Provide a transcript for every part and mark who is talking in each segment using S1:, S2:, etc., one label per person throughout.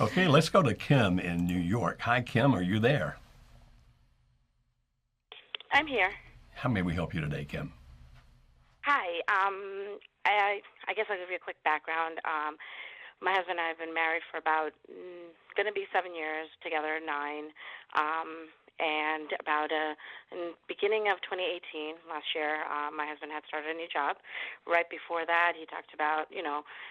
S1: Okay, let's go to Kim in New York. Hi, Kim, are you there?
S2: I'm here.
S1: How may we help you today, Kim?
S2: Hi. I guess I'll give you a quick background. My husband and I have been married for about going to be 7 years, together 9. And about in the beginning of 2018, last year, my husband had started a new job. Right before that, he talked about,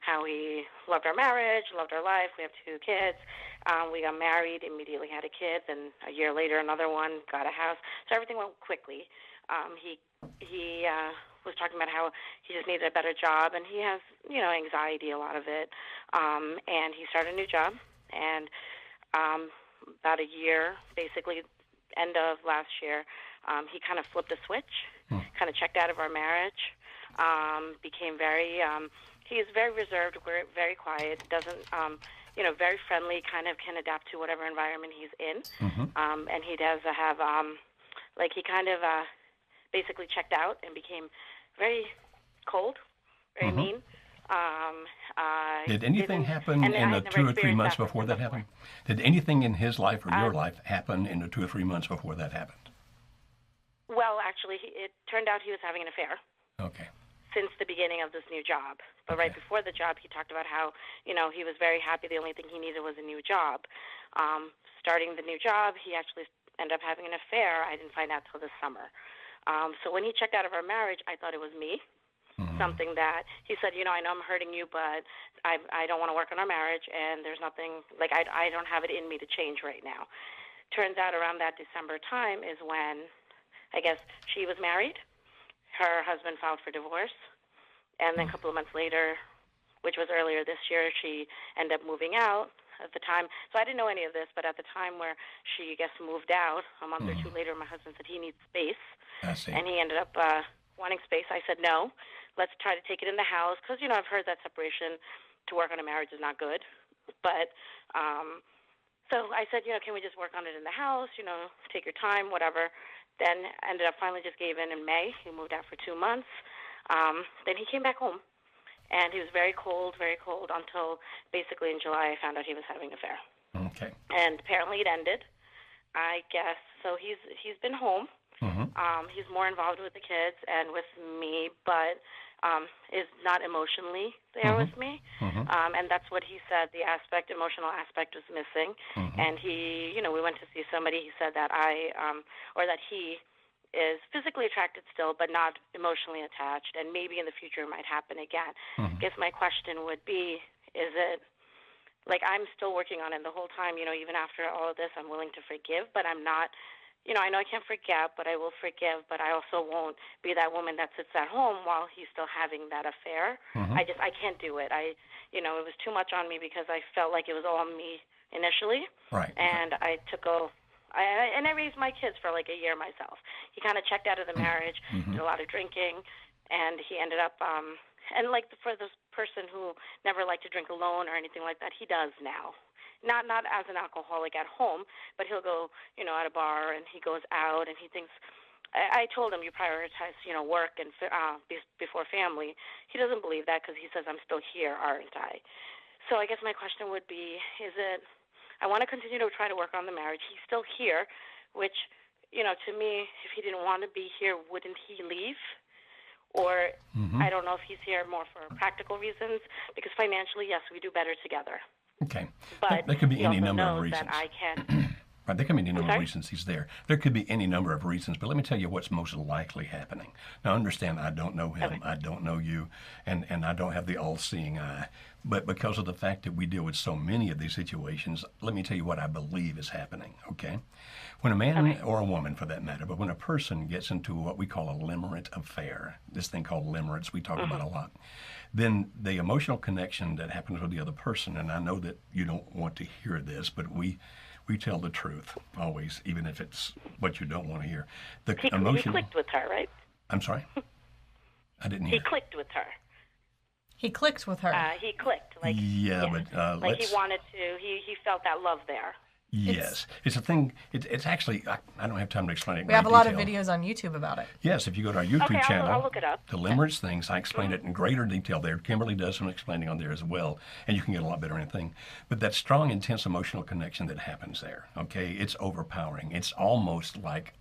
S2: how he loved our marriage, loved our life. We have 2 kids. We got married, immediately had a kid, and a year later, another one, got a house. So everything went quickly. He was talking about how he just needed a better job, and he has, anxiety, a lot of it. And he started a new job, and about a year, basically, end of last year, he kind of flipped a switch, kind of checked out of our marriage, became very, he is very reserved, very quiet, doesn't, very friendly, kind of can adapt to whatever environment he's in. And he does have, he kind of basically checked out and became very cold, very mean.
S1: Did anything happen in the 2 or 3 months before that happened? Did anything in his life or your life happen in the 2 or 3 months before that happened?
S2: Well, actually, it turned out he was having an affair.
S1: Okay.
S2: Since the beginning of this new job. But
S1: Okay.
S2: right before the job, he talked about how, he was very happy. The only thing he needed was a new job. Starting the new job, he actually ended up having an affair. I didn't find out till this summer. So when he checked out of our marriage, I thought it was me. Something that he said, I know I'm hurting you, but I don't want to work on our marriage, and there's nothing, I don't have it in me to change right now. Turns out around that December time is when, I guess, she was married. Her husband filed for divorce, and then a couple of months later, which was earlier this year, she ended up moving out at the time. So I didn't know any of this, but at the time where she, I guess, moved out, a month or 2 later, my husband said he needs space,
S1: I see.
S2: and he ended up wanting space. I said, no, let's try to take it in the house, because, I've heard that separation to work on a marriage is not good. But so I said, can we just work on it in the house, take your time, whatever. Then ended up finally just gave in May. He moved out for 2 months. Then he came back home, and he was very cold until basically in July I found out he was having an affair.
S1: Okay.
S2: And apparently it ended, I guess. So he's been home. He's more involved with the kids and with me, but is not emotionally there with me. And that's what he said. The emotional aspect was missing. And he, we went to see somebody. He said that that he is physically attracted still, but not emotionally attached. And maybe in the future it might happen again. I guess my question would be, is it, I'm still working on it the whole time, even after all of this, I'm willing to forgive, but I'm not, I know I can't forget, but I will forgive, but I also won't be that woman that sits at home while he's still having that affair. I can't do it. It was too much on me because I felt like it was all me initially.
S1: Right.
S2: And I raised my kids for a year myself. He kind of checked out of the marriage, did a lot of drinking, and he ended up, for this person who never liked to drink alone or anything like that, he does now. Not as an alcoholic at home, but he'll go, at a bar, and he goes out, and he thinks, I told him you prioritize, work and before family. He doesn't believe that because he says, I'm still here, aren't I? So I guess my question would be, I want to continue to try to work on the marriage. He's still here, which, to me, if he didn't want to be here, wouldn't he leave? Or I don't know if he's here more for practical reasons, because financially, yes, we do better together.
S1: Okay.
S2: But
S1: there could be any number of
S2: knows
S1: reasons.
S2: that I can.
S1: Right, there could be any number of reasons he's there. There could be any number of reasons, but let me tell you what's most likely happening. Now, understand, I don't know him,
S2: Okay.
S1: I don't know you, and I don't have the all-seeing eye. But because of the fact that we deal with so many of these situations, let me tell you what I believe is happening, okay? When a man, or a woman for that matter, but when a person gets into what we call a limerent affair, this thing called limerence we talk about a lot, then the emotional connection that happens with the other person, and I know that you don't want to hear this, but we tell the truth always, even if it's what you don't want to hear.
S2: He clicked with her, right?
S1: I'm sorry? I didn't hear.
S2: He clicked with her.
S3: He clicked with her.
S2: He clicked.
S1: Yeah, but
S2: he wanted to. He felt that love there.
S1: Yes, it's a thing. It's actually, I don't have time to explain it in
S3: We have a
S1: great
S3: lot of
S1: detail.
S3: videos on YouTube about it.
S1: Yes, if you go to our
S2: Okay,
S1: YouTube channel,
S2: I'll look it up.
S1: the limerence things, I explain it in greater detail there. Kimberly does some explaining on there as well, and you can get a lot better anything. But that strong, intense emotional connection that happens there, okay, it's overpowering. It's almost like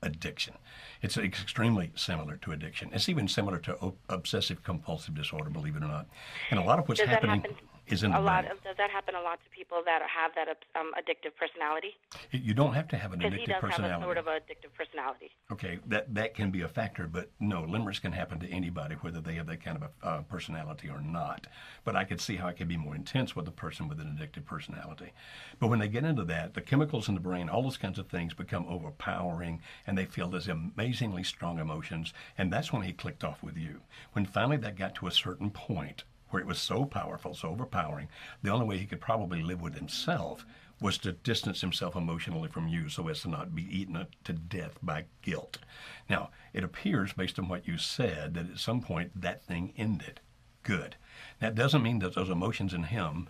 S1: addiction. It's extremely similar to addiction. It's even similar to obsessive compulsive disorder, believe it or not. And a lot of what's
S2: Does that
S1: happening
S2: happen
S1: is in the
S2: a lot?
S1: brain.
S2: Does that happen a lot to people that have that addictive personality?
S1: You don't have to have an
S2: Because he
S1: addictive
S2: does have a
S1: personality.
S2: sort of addictive personality.
S1: Okay, that can be a factor, but no, limerence can happen to anybody, whether they have that kind of a personality or not. But I could see how it could be more intense with a person with an addictive personality. But when they get into that, the chemicals in the brain, all those kinds of things become overpowering, and they feel these amazingly strong emotions, and that's when he clicked off with you. When finally that got to a certain point where it was so powerful, so overpowering, the only way he could probably live with himself was to distance himself emotionally from you so as to not be eaten to death by guilt. Now, it appears, based on what you said, that at some point that thing ended. Good. That doesn't mean that those emotions in him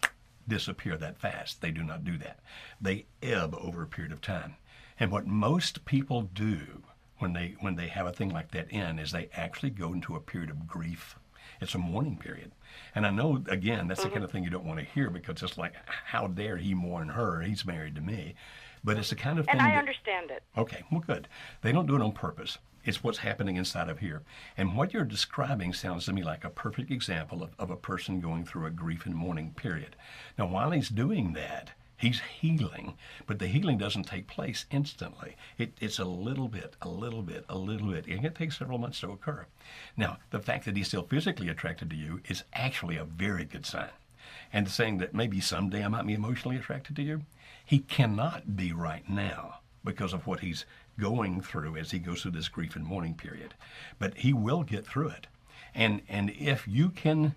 S1: disappear that fast. They do not do that. They ebb over a period of time. And what most people do when they have a thing like that in is they actually go into a period of grief. It's a mourning period. And I know, again, that's the kind of thing you don't want to hear because it's like, how dare he mourn her? He's married to me. But it's the kind of thing
S2: And I
S1: that,
S2: understand it.
S1: okay, well, good. They don't do it on purpose. It's what's happening inside of here. And what you're describing sounds to me like a perfect example of a person going through a grief and mourning period. Now, while he's doing that, he's healing, but the healing doesn't take place instantly. It's a little bit, a little bit, a little bit. And it takes several months to occur. Now, the fact that he's still physically attracted to you is actually a very good sign. And saying that maybe someday I might be emotionally attracted to you, he cannot be right now because of what he's going through as he goes through this grief and mourning period. But he will get through it. And if you can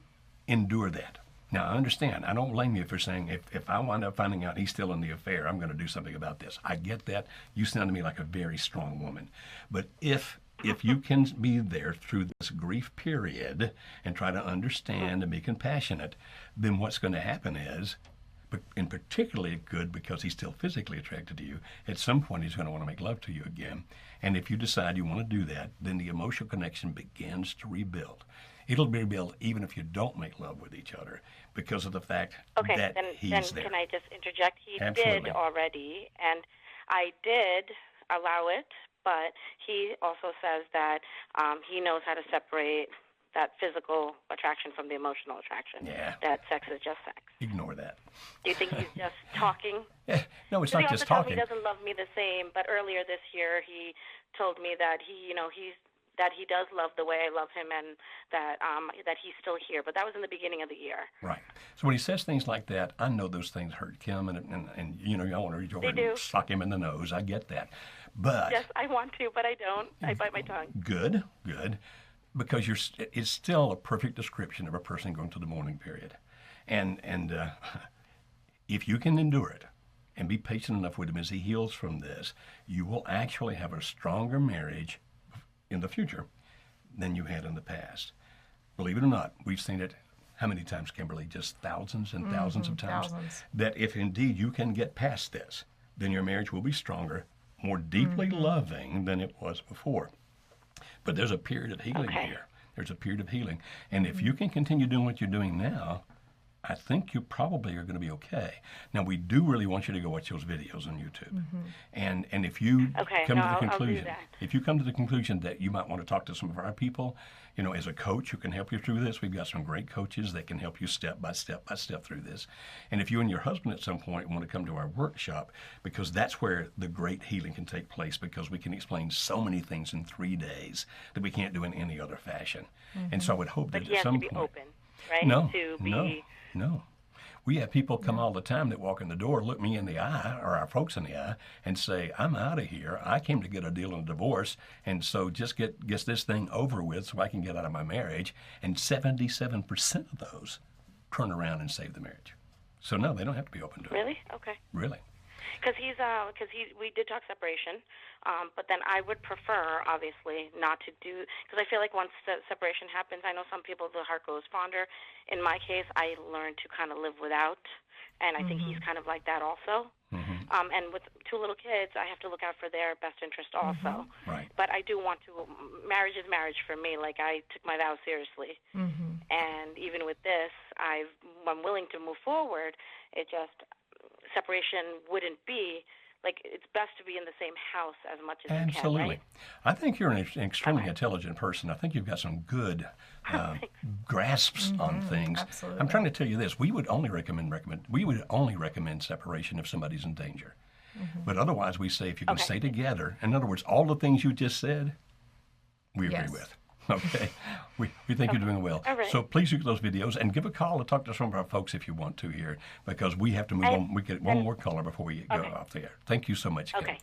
S1: endure that, now, I understand. I don't blame you for saying, if I wind up finding out he's still in the affair, I'm going to do something about this. I get that. You sound to me like a very strong woman. But if you can be there through this grief period and try to understand and be compassionate, then what's going to happen is, and particularly good because he's still physically attracted to you, at some point he's going to want to make love to you again. And if you decide you want to do that, then the emotional connection begins to rebuild. It'll be rebuilt even if you don't make love with each other because of the fact that he's
S2: then
S1: there.
S2: Can I just interject? He
S1: Absolutely.
S2: did already, and I did allow it, but he also says that he knows how to separate that physical attraction from the emotional attraction.
S1: Yeah.
S2: That sex is just sex.
S1: Ignore that.
S2: Do you think he's just talking?
S1: No, it's
S2: He
S1: not
S2: also
S1: just
S2: tells me
S1: talking.
S2: he doesn't love me the same, but earlier this year he told me that that he does love the way I love him, and that he's still here. But that was in the beginning of the year.
S1: Right. So when he says things like that, I know those things hurt Kim, and you know, I want to reach over
S2: They do.
S1: and sock him in the nose. I get that. But
S2: Yes, I want to, but I don't. I bite my tongue.
S1: good, because it's still a perfect description of a person going through the mourning period. And if you can endure it and be patient enough with him as he heals from this, you will actually have a stronger marriage in the future than you had in the past. Believe it or not, we've seen it how many times, Kimberly? Just thousands and thousands of times.
S3: Thousands.
S1: That if indeed you can get past this, then your marriage will be stronger, more deeply loving than it was before. But there's a period of healing here. There's a period of healing. And if you can continue doing what you're doing now, I think you probably are going to be okay. Now, we do really want you to go watch those videos on YouTube. And if you come to the
S2: I'll do
S1: conclusion,
S2: that.
S1: if you come to the conclusion that you might want to talk to some of our people, you know, as a coach who can help you through this, we've got some great coaches that can help you step by step through this. And if you and your husband at some point want to come to our workshop, because that's where the great healing can take place, because we can explain so many things in 3 days that we can't do in any other fashion. And so I would hope
S2: But
S1: that
S2: he
S1: at
S2: has
S1: some
S2: to be
S1: point,
S2: open, right?
S1: No,
S2: To be.
S1: no. We have people come all the time that walk in the door, look me in the eye, or our folks in the eye, and say, I'm out of here. I came to get a deal on a divorce, and so just get this thing over with so I can get out of my marriage. And 77% of those turn around and save the marriage. So no, they don't have to be open to it.
S2: Really? Okay.
S1: Really.
S2: Because we did talk separation, but then I would prefer, obviously, not to do, because I feel like once the separation happens, I know some people, the heart goes fonder. In my case, I learned to kind of live without, and I think he's kind of like that also. And with 2 little kids, I have to look out for their best interest also.
S1: Right.
S2: But I do want to. Marriage is marriage for me. Like, I took my vows seriously, and even with this, I'm willing to move forward. It just separation wouldn't be. Like, it's best to be in the same house as much as you can,
S1: Absolutely.
S2: right?
S1: I think you're an extremely intelligent person. I think you've got some good grasps on things.
S3: Absolutely.
S1: I'm trying to tell you this: we would only recommend separation if somebody's in danger. But otherwise, we say if you can stay together. In other words, all the things you just said, we agree with. Okay, we think you're doing well.
S2: All right.
S1: So please look at those videos and give a call to talk to some of our folks if you want to here, because we have to move on. We get one more caller before we go off the air. Thank you so much, Kim.
S2: Okay.